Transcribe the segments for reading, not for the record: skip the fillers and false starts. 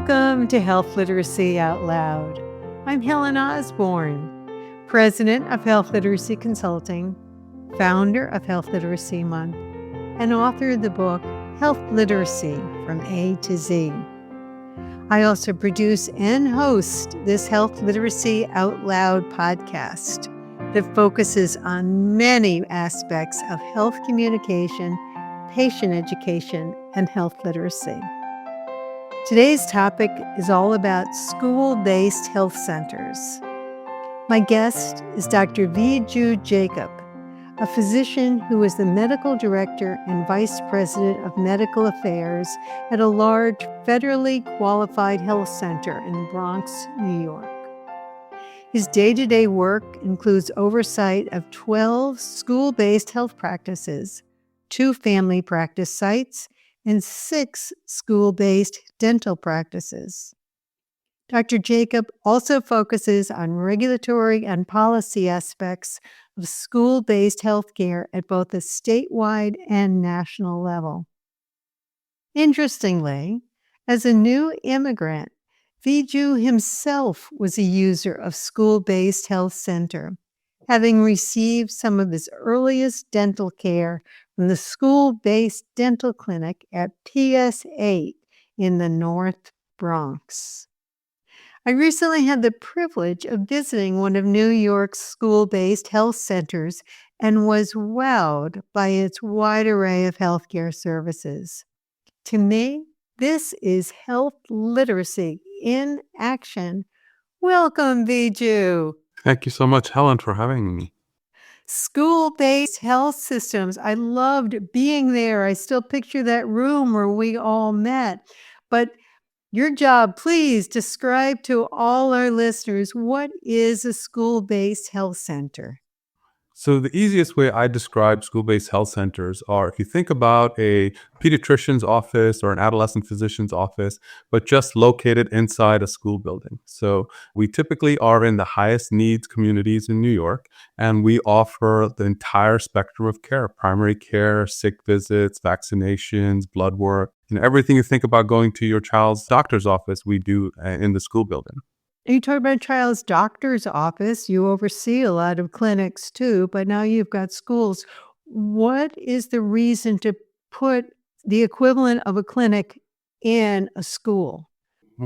Welcome to Health Literacy Out Loud. I'm Helen Osborne, President of Health Literacy Consulting, founder of Health Literacy Month, and author of the book Health Literacy from A to Z. I also produce and host this Health Literacy Out Loud podcast that focuses on many aspects of health communication, patient education, and health literacy. Today's topic is all about school-based health centers. My guest is Dr. Viju Jacob, a physician who is the medical director and vice president of medical affairs at a large federally qualified health center in the Bronx, New York. His day-to-day work includes oversight of 12 school-based health practices, 2 family practice sites, and 6 school-based dental practices. Dr. Jacob also focuses on regulatory and policy aspects of school-based healthcare at both the statewide and national level. Interestingly, as a new immigrant, Viju himself was a user of school-based health center, having received some of his earliest dental care from the school-based dental clinic at PS8 in the North Bronx. I recently had the privilege of visiting one of New York's school-based health centers and was wowed by its wide array of healthcare services. To me, this is health literacy in action. Welcome, Viju. Thank you so much, Helen, for having me. School-based health systems. I loved being there. I still picture that room where we all met. But your job, please describe to all our listeners, what is a school-based health center? So the easiest way I describe school-based health centers are if you think about a pediatrician's office or an adolescent physician's office, but just located inside a school building. So we typically are in the highest needs communities in New York, and we offer the entire spectrum of care: primary care, sick visits, vaccinations, blood work, everything you think about going to your child's doctor's office, we do in the school building. You talk about a child's doctor's office. You oversee a lot of clinics too, but now you've got schools. What is the reason to put the equivalent of a clinic in a school?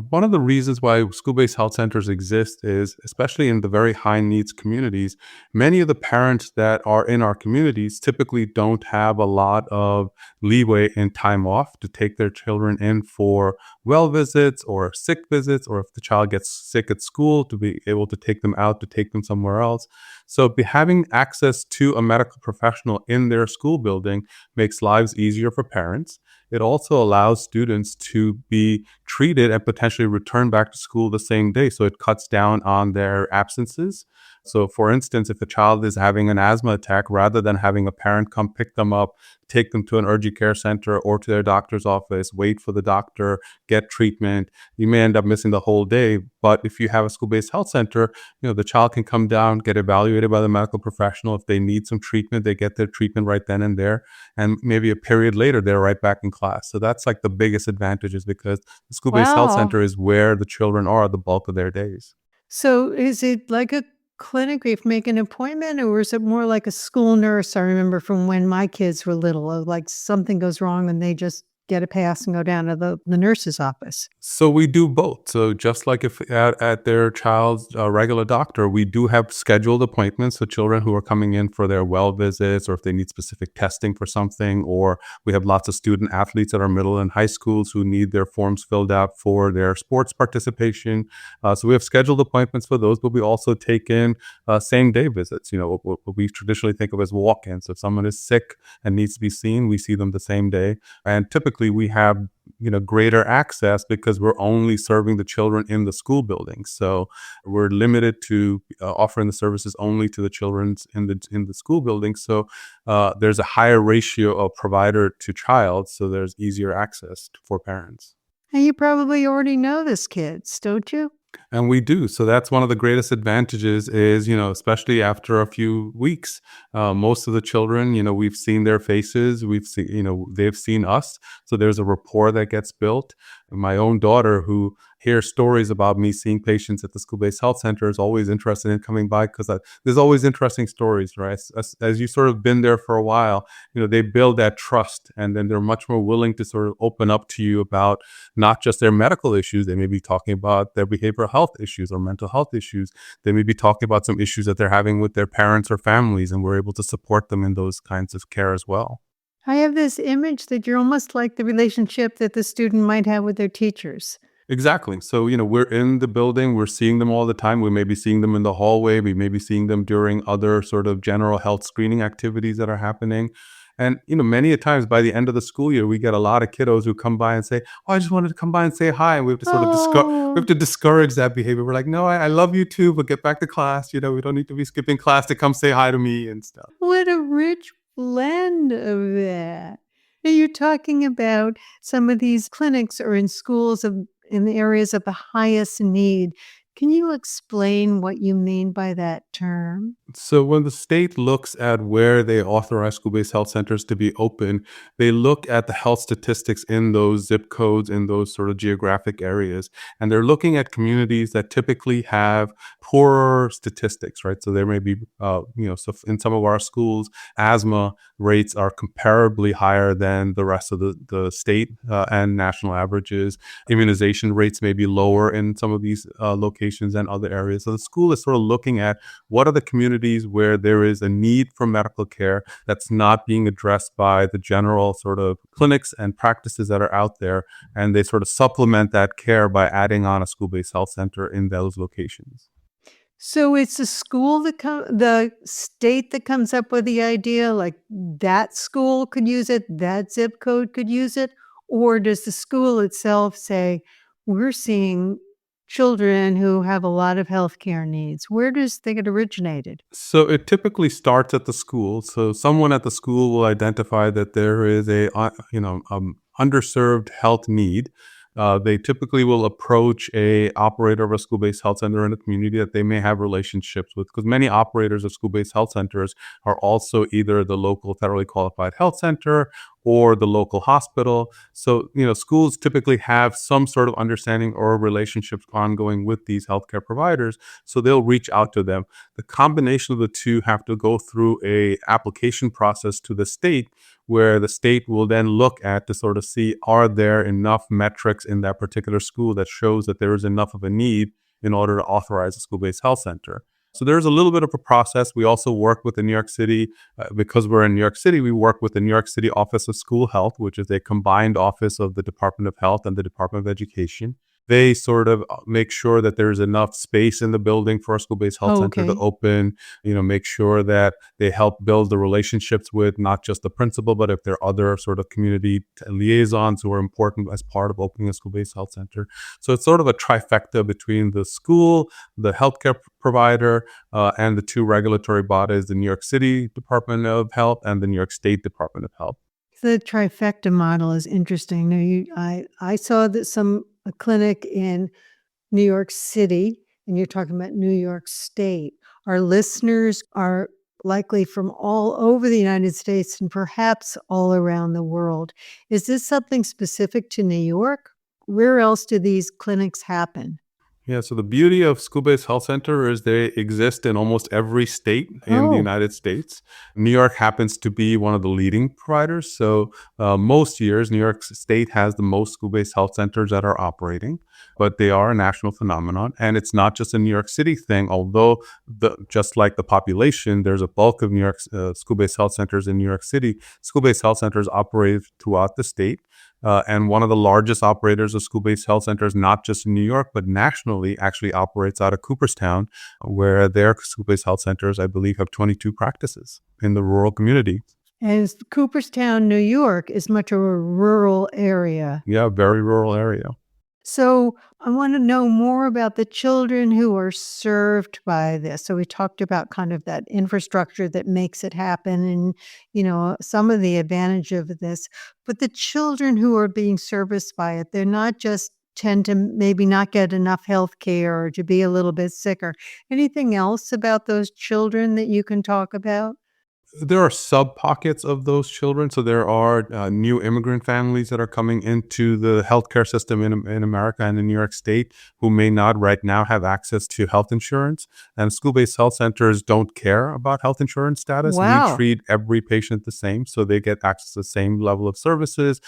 One of the reasons why school-based health centers exist is, especially in the very high needs communities, many of the parents that are in our communities typically don't have a lot of leeway in time off to take their children in for well visits or sick visits, or if the child gets sick at school, to be able to take them out, to take them somewhere else. So having access to a medical professional in their school building makes lives easier for parents. It also allows students to be treated and potentially return back to school the same day. So it cuts down on their absences. So for instance, if a child is having an asthma attack, rather than having a parent come pick them up, take them to an urgent care center or to their doctor's office, wait for the doctor, get treatment, you may end up missing the whole day. But if you have a school-based health center, the child can come down, get evaluated by the medical professional. If they need some treatment, they get their treatment right then and there. And maybe a period later, they're right back in class. So that's like the biggest advantage, is because the school-based health center is where the children are the bulk of their days. So is it like a clinic where you have to make an appointment, or is it more like a school nurse? I remember from when my kids were little, like something goes wrong and they just get a pass and go down to the nurse's office. So we do both. So just like if at their child's regular doctor, we do have scheduled appointments for children who are coming in for their well visits, or if they need specific testing for something, or we have lots of student athletes at our middle and high schools who need their forms filled out for their sports participation. So we have scheduled appointments for those, but we also take in same day visits, what we traditionally think of as walk-ins. So if someone is sick and needs to be seen, we see them the same day. And typically we have greater access because we're only serving the children in the school building. So we're limited to offering the services only to the children in the school building. So there's a higher ratio of provider to child, so there's easier access for parents. And you probably already know this kids, don't you? And we do. So that's one of the greatest advantages is, especially after a few weeks, most of the children, we've seen their faces, we've seen, they've seen us. So there's a rapport that gets built. My own daughter, who hear stories about me seeing patients at the school-based health center is always interested in coming by because there's always interesting stories, right? As you sort of been there for a while, they build that trust, and then they're much more willing to sort of open up to you about not just their medical issues. They may be talking about their behavioral health issues or mental health issues. They may be talking about some issues that they're having with their parents or families, and we're able to support them in those kinds of care as well. I have this image that you're almost like the relationship that the student might have with their teachers. Exactly. So, we're in the building, we're seeing them all the time. We may be seeing them in the hallway, we may be seeing them during other sort of general health screening activities that are happening. And, many a times by the end of the school year, we get a lot of kiddos who come by and say, "Oh, I just wanted to come by and say hi." And we have to sort of we have Oh, to discourage that behavior. We're like, "No, I love you too, but get back to class. We don't need to be skipping class to come say hi to me and stuff." what a rich blend of that. Now you're talking about some of these clinics are in schools in the areas of the highest need. Can you explain what you mean by that term? So when the state looks at where they authorize school-based health centers to be open, they look at the health statistics in those zip codes, in those sort of geographic areas, and they're looking at communities that typically have poorer statistics, right? So there may be, so in some of our schools, asthma rates are comparably higher than the rest of the state and national averages. Immunization rates may be lower in some of these locations and other areas. So the school is sort of looking at what are the communities where there is a need for medical care that's not being addressed by the general sort of clinics and practices that are out there, and they sort of supplement that care by adding on a school-based health center in those locations. So it's the state that comes up with the idea, like that school could use it, that zip code could use it, or does the school itself say, "We're seeing children who have a lot of healthcare needs." Where does they get originated? So it typically starts at the school. So someone at the school will identify that there is underserved health need. They typically will approach a operator of a school-based health center in a community that they may have relationships with, because many operators of school-based health centers are also either the local federally qualified health center or the local hospital. So, schools typically have some sort of understanding or relationships ongoing with these healthcare providers, so they'll reach out to them. The combination of the two have to go through a application process to the state, where the state will then look at to sort of see, are there enough metrics in that particular school that shows that there is enough of a need in order to authorize a school-based health center. So there's a little bit of a process. We also work with the New York City, because we're in New York City, we work with the New York City Office of School Health, which is a combined office of the Department of Health and the Department of Education. They sort of make sure that there's enough space in the building for a school-based health Oh, center to okay. open, make sure that they help build the relationships with not just the principal, but if there are other sort of community liaisons who are important as part of opening a school-based health center. So it's sort of a trifecta between the school, the healthcare provider, and the two regulatory bodies, the New York City Department of Health and the New York State Department of Health. The trifecta model is interesting. Now, I saw that a clinic in New York City, and you're talking about New York State. Our listeners are likely from all over the United States and perhaps all around the world. Is this something specific to New York? Where else do these clinics happen? Yeah, so the beauty of school-based health center is they exist in almost every state in the Oh, United States. New York happens to be one of the leading providers. So most years, New York State has the most school-based health centers that are operating, but they are a national phenomenon. And it's not just a New York City thing, although just like the population, there's a bulk of New York school-based health centers in New York City. School-based health centers operate throughout the state. And one of the largest operators of school-based health centers, not just in New York, but nationally, actually operates out of Cooperstown, where their school-based health centers, I believe, have 22 practices in the rural community. and Cooperstown, New York is much of a rural area. Yeah, very rural area. So I want to know more about the children who are served by this. So we talked about kind of that infrastructure that makes it happen and, some of the advantage of this. But the children who are being serviced by it, they're not just tend to maybe not get enough health care or to be a little bit sicker. Anything else about those children that you can talk about? There are sub pockets of those children. So there are new immigrant families that are coming into the healthcare system in America and in New York State who may not right now have access to health insurance. And school-based health centers don't care about health insurance status. We Wow. treat every patient the same. So they get access to the same level of services,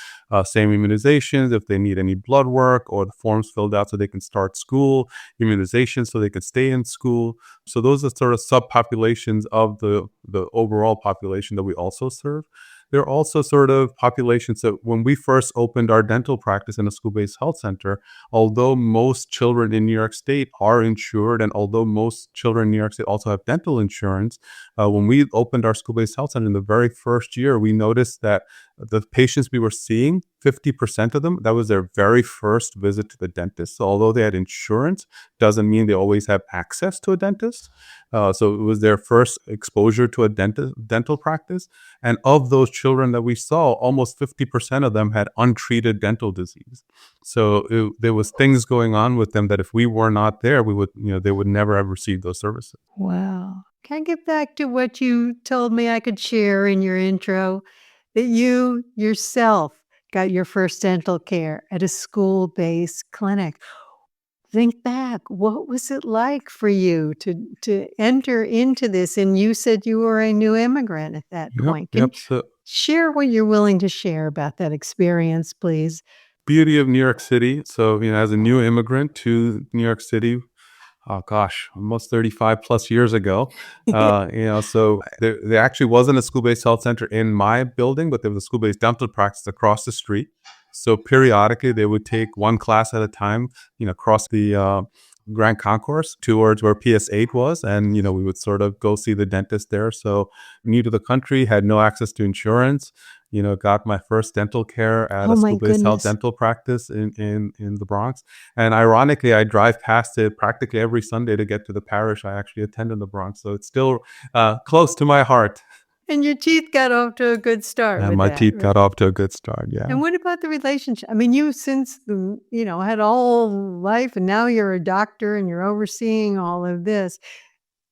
same immunizations, if they need any blood work or the forms filled out so they can start school, immunizations so they can stay in school. So those are sort of subpopulations of the overall population that we also serve. There are also sort of populations that when we first opened our dental practice in a school-based health center, although most children in New York State are insured, and although most children in New York State also have dental insurance, when we opened our school-based health center in the very first year, we noticed that the patients we were seeing, 50% of them, that was their very first visit to the dentist. So although they had insurance, doesn't mean they always have access to a dentist. So it was their first exposure to a dental practice. And of those children that we saw, almost 50% of them had untreated dental disease. So there was things going on with them that if we were not there, we would, they would never have received those services. Wow. Can I get back to what you told me I could share in your intro? That you yourself got your first dental care at a school-based clinic. Think back, what was it like for you to enter into this? And you said you were a new immigrant at that Yep, point. Can you yep. So share what you're willing to share about that experience, please? beauty of New York City. So, as a new immigrant to New York City, oh gosh, almost 35 plus years ago. So there actually wasn't a school-based health center in my building, but there was a school-based dental practice across the street. So periodically they would take one class at a time, across the Grand Concourse towards where PS8 was. And, we would sort of go see the dentist there. So new to the country, had no access to insurance, got my first dental care at Oh a my school-based health goodness. dental practice in the Bronx. And ironically, I drive past it practically every Sunday to get to the parish I actually attend in the Bronx. So it's still close to my heart. And your teeth got off to a good start And with my that, teeth got right? off to a good start. Yeah. And what about the relationship? I mean, you since had all life and now you're a doctor and you're overseeing all of this.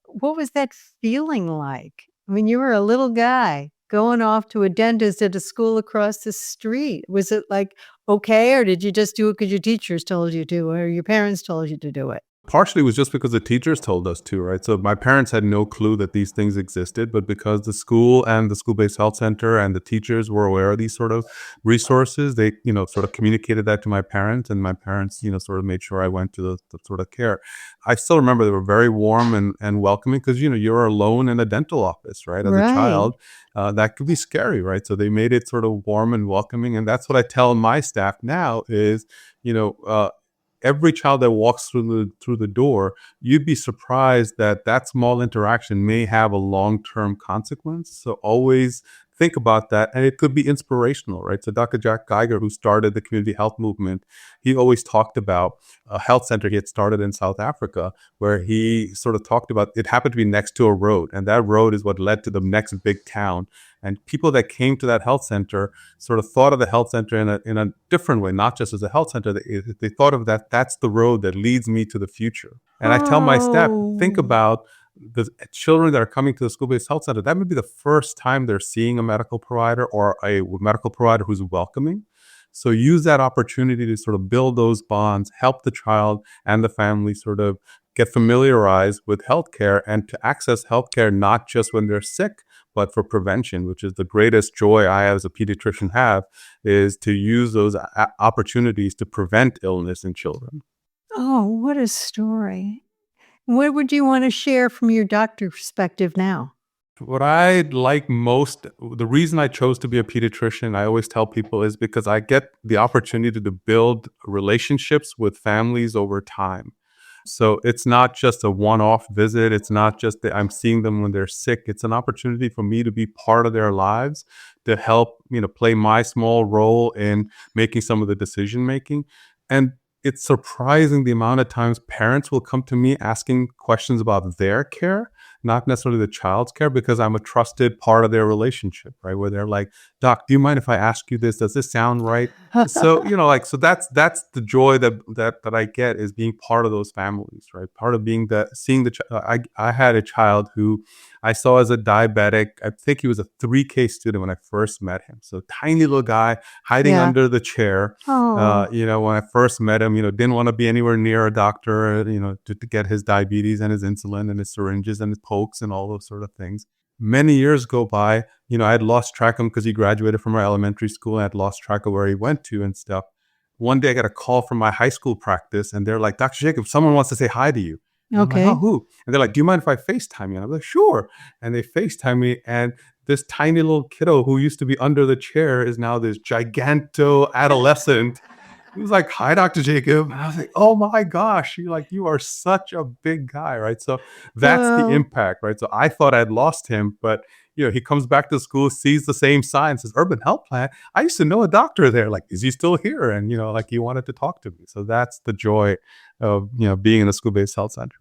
What was that feeling like? I mean, you were a little guy going off to a dentist at a school across the street. Was it like, okay, or did you just do it because your teachers told you to or your parents told you to do it? Partially it was just because the teachers told us to, right? So my parents had no clue that these things existed, but because the school and the school-based health center and the teachers were aware of these sort of resources, they, sort of communicated that to my parents, and my parents, sort of made sure I went to the sort of care. I still remember they were very warm and welcoming because, you're alone in a dental office, right? As a Right. child, that could be scary, right? So they made it sort of warm and welcoming. And that's what I tell my staff now is, you know, uh, every child that walks through the door, you'd be surprised that that small interaction may have a long-term consequence. So always think about that, and it could be inspirational, right? So Dr. Jack Geiger, who started the community health movement, he always talked about a health center he had started in South Africa, where he sort of talked about it happened to be next to a road, and that road is what led to the next big town. And people that came to that health center sort of thought of the health center in a different way, not just as a health center. They thought of that's the road that leads me to the future. And I tell my staff, think Oh. about the children that are coming to the school-based health center. That may be the first time they're seeing a medical provider or a medical provider who's welcoming. So use that opportunity to sort of build those bonds, help the child and the family sort of get familiarized with healthcare and to access healthcare not just when they're sick, but for prevention, which is the greatest joy I as a pediatrician have, is to use those opportunities to prevent illness in children. Oh, what a story. What would you want to share from your doctor perspective now? What I like most, the reason I chose to be a pediatrician, I always tell people, is because I get the opportunity to build relationships with families over time. So it's not just a one-off visit. It's not just that I'm seeing them when they're sick. It's an opportunity for me to be part of their lives, to help, play my small role in making some of the decision making. And it's surprising the amount of times parents will come to me asking questions about their care, not necessarily the child's care, because I'm a trusted part of their relationship, right? Where they're like, Doc, do you mind if I ask you this? Does this sound right? So so that's the joy that I get, is being part of those families, right? Part of being seeing the I had a child who I saw as a diabetic. I think he was a 3K student when I first met him. So tiny little guy hiding Yeah. under the chair. Oh, When I first met him, didn't want to be anywhere near a doctor, to get his diabetes and his insulin and his syringes and his pokes and all those sort of things. Many years go by, I had lost track of him because he graduated from our elementary school. And I had lost track of where he went to and stuff. One day I got a call from my high school practice and they're like, Dr. Jacob, someone wants to say hi to you. And I'm like, oh, okay. who? And they're like, do you mind if I FaceTime you? And I'm like, sure. And they FaceTime me. And this tiny little kiddo who used to be under the chair is now this giganto adolescent. He was like, hi, Dr. Jacob. And I was like, oh my gosh, you are such a big guy, right? So that's the Well, impact, right? So I thought I'd lost him, but he comes back to school, sees the same sign, says urban health plan. I used to know a doctor there. Like, is he still here? And, he wanted to talk to me. So that's the joy of, being in a school-based health center.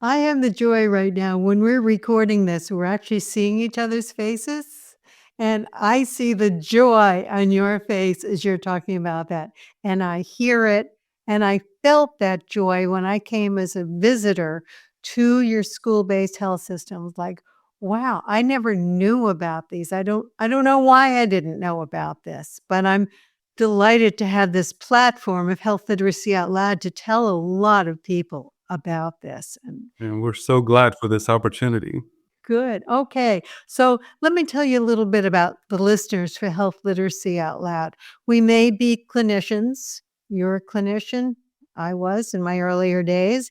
I have the joy right now when we're recording this, we're actually seeing each other's faces. And I see the joy on your face as you're talking about that. And I hear it. And I felt that joy when I came as a visitor to your school-based health system. Like, wow, I never knew about these. I don't know why I didn't know about this, but I'm delighted to have this platform of Health Literacy Out Loud to tell a lot of people about this. And And we're so glad for this opportunity. good. Okay. So let me tell you a little bit about the listeners for Health Literacy Out Loud. We may be clinicians. You're a clinician. I was in my earlier days.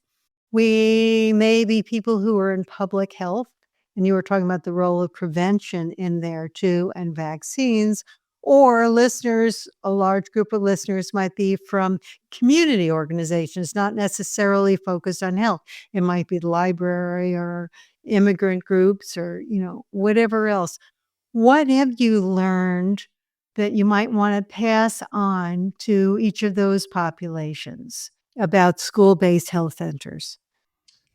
We may be people who are in public health, and you were talking about the role of prevention in there too, and vaccines. Or listeners, a large group of listeners might be from community organizations, not necessarily focused on health. It might be the library or immigrant groups or, whatever else. What have you learned that you might want to pass on to each of those populations about school-based health centers?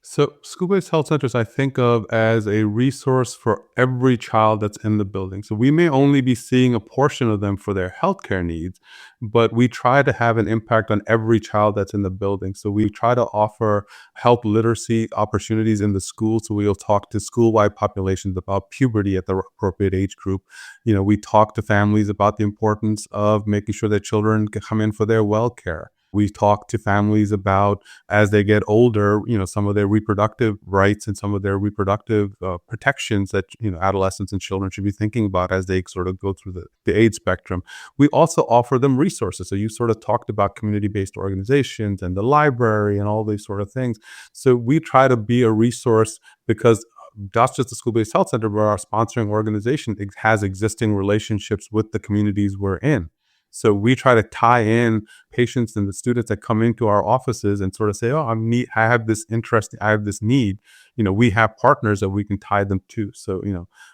So, school-based health centers I think of as a resource for every child that's in the building. So, we may only be seeing a portion of them for their healthcare needs, but we try to have an impact on every child that's in the building. So, we try to offer health literacy opportunities in the school. So, we'll talk to school-wide populations about puberty at the appropriate age group. We talk to families about the importance of making sure that children can come in for their well care. We talk to families about, as they get older, some of their reproductive rights and some of their reproductive protections that, adolescents and children should be thinking about as they sort of go through the age spectrum. We also offer them resources. So you sort of talked about community-based organizations and the library and all these sort of things. So we try to be a resource because that's just a school-based health center, where our sponsoring organization has existing relationships with the communities we're in. So we try to tie in patients and the students that come into our offices and sort of say, oh, I have this interest, I have this need. We have partners that we can tie them to. So,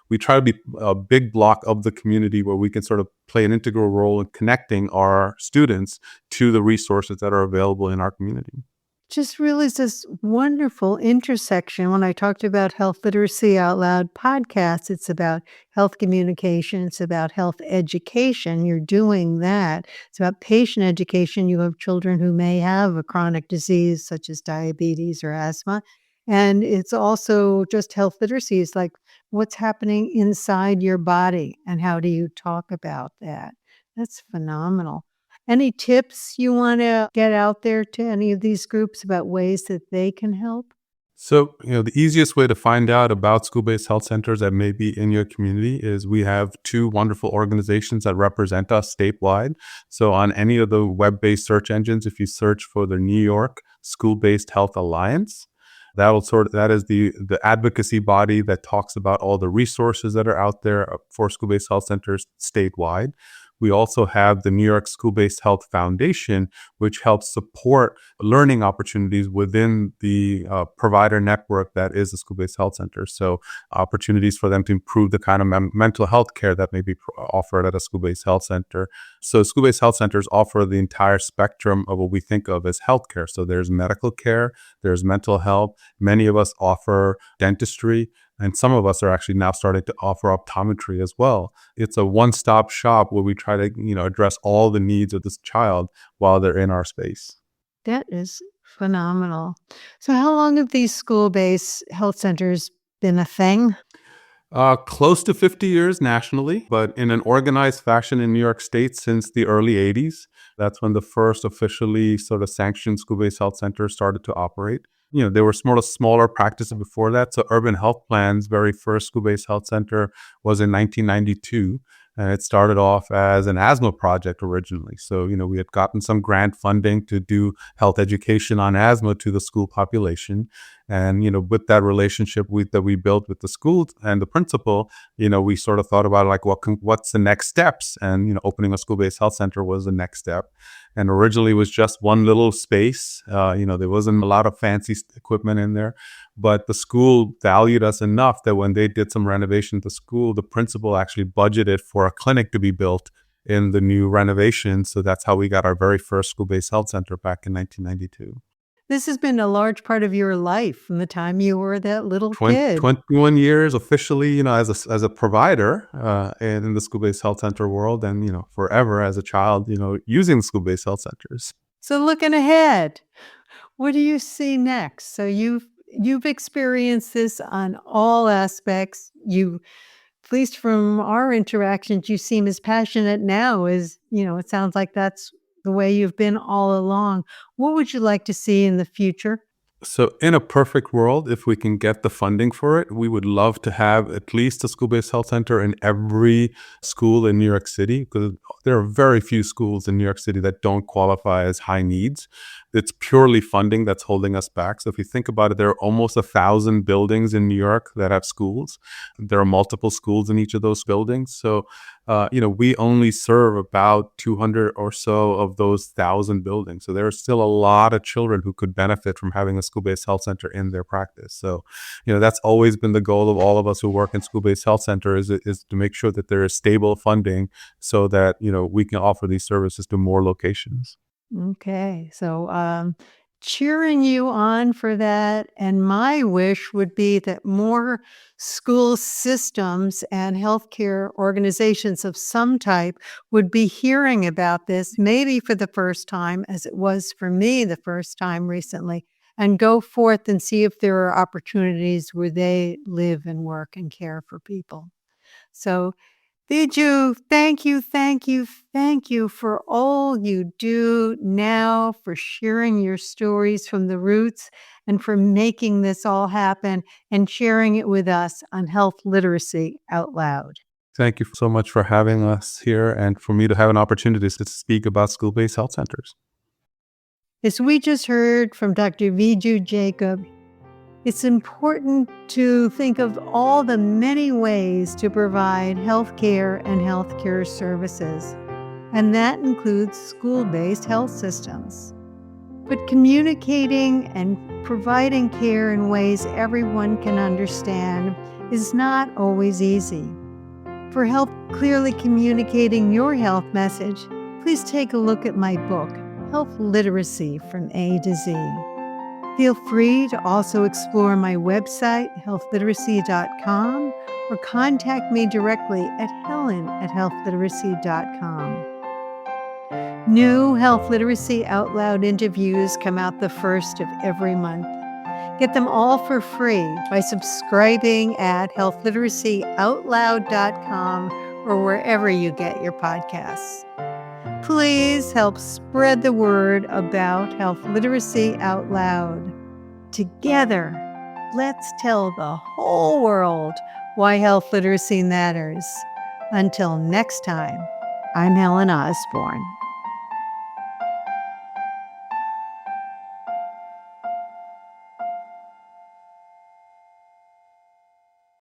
we try to be a big block of the community where we can sort of play an integral role in connecting our students to the resources that are available in our community. Just realized this wonderful intersection when I talked about Health Literacy Out Loud podcast. It's about health communication. It's about health education. You're doing that. It's about patient education. You have children who may have a chronic disease such as diabetes or asthma. And it's also just health literacy. It's like what's happening inside your body and how do you talk about that? That's phenomenal. Any tips you wanna get out there to any of these groups about ways that they can help? So, the easiest way to find out about school-based health centers that may be in your community is we have two wonderful organizations that represent us statewide. So on any of the web-based search engines, if you search for the New York School-Based Health Alliance, that is the advocacy body that talks about all the resources that are out there for school-based health centers statewide. We also have the New York School-Based Health Foundation, which helps support learning opportunities within the provider network that is the school-based health center. So opportunities for them to improve the kind of mental health care that may be offered at a school-based health center. So school-based health centers offer the entire spectrum of what we think of as healthcare. So there's medical care, there's mental health. Many of us offer dentistry. And some of us are actually now starting to offer optometry as well. It's a one-stop shop where we try to, address all the needs of this child while they're in our space. That is phenomenal. So how long have these school-based health centers been a thing? Close to 50 years nationally, but in an organized fashion in New York State since the early 80s. That's when the first officially sort of sanctioned school-based health centers started to operate. There were smaller practices before that. So Urban Health Plan's very first school-based health center was in 1992. And it started off as an asthma project originally. So, we had gotten some grant funding to do health education on asthma to the school population. And, with that relationship that we built with the school and the principal, we sort of thought about like, what's the next steps? And, opening a school-based health center was the next step. And originally it was just one little space. There wasn't a lot of fancy equipment in there. But the school valued us enough that when they did some renovation at the school, the principal actually budgeted for a clinic to be built in the new renovation. So that's how we got our very first school-based health center back in 1992. This has been a large part of your life from the time you were that little kid. 21 years officially, as a provider in the school-based health center world, and, forever as a child, using school-based health centers. So looking ahead, what do you see next? So you've experienced this on all aspects. At least from our interactions, you seem as passionate now as, it sounds like that's the way you've been all along. What would you like to see in the future? So in a perfect world, if we can get the funding for it, we would love to have at least a school-based health center in every school in New York City, because there are very few schools in New York City that don't qualify as high needs. It's purely funding that's holding us back. So if you think about it, there are almost 1,000 buildings in New York that have schools. There are multiple schools in each of those buildings. So, we only serve about 200 or so of those 1,000 buildings. So there are still a lot of children who could benefit from having a school-based health center in their practice. So, that's always been the goal of all of us who work in school-based health centers is to make sure that there is stable funding so that, we can offer these services to more locations. Okay. So cheering you on for that. And my wish would be that more school systems and healthcare organizations of some type would be hearing about this, maybe for the first time, as it was for me the first time recently, and go forth and see if there are opportunities where they live and work and care for people. So Viju, thank you for all you do now, for sharing your stories from the roots, and for making this all happen and sharing it with us on Health Literacy Out Loud. Thank you so much for having us here and for me to have an opportunity to speak about school-based health centers. As we just heard from Dr. Viju Jacob, it's important to think of all the many ways to provide health care and healthcare services, and that includes school-based health systems. But communicating and providing care in ways everyone can understand is not always easy. For help clearly communicating your health message, please take a look at my book, Health Literacy from A to Z. Feel free to also explore my website, healthliteracy.com, or contact me directly at helen@healthliteracy.com. New Health Literacy Out Loud interviews come out the first of every month. Get them all for free by subscribing at healthliteracyoutloud.com or wherever you get your podcasts. Please help spread the word about health literacy out loud. Together, let's tell the whole world why health literacy matters. Until next time, I'm Helen Osborne.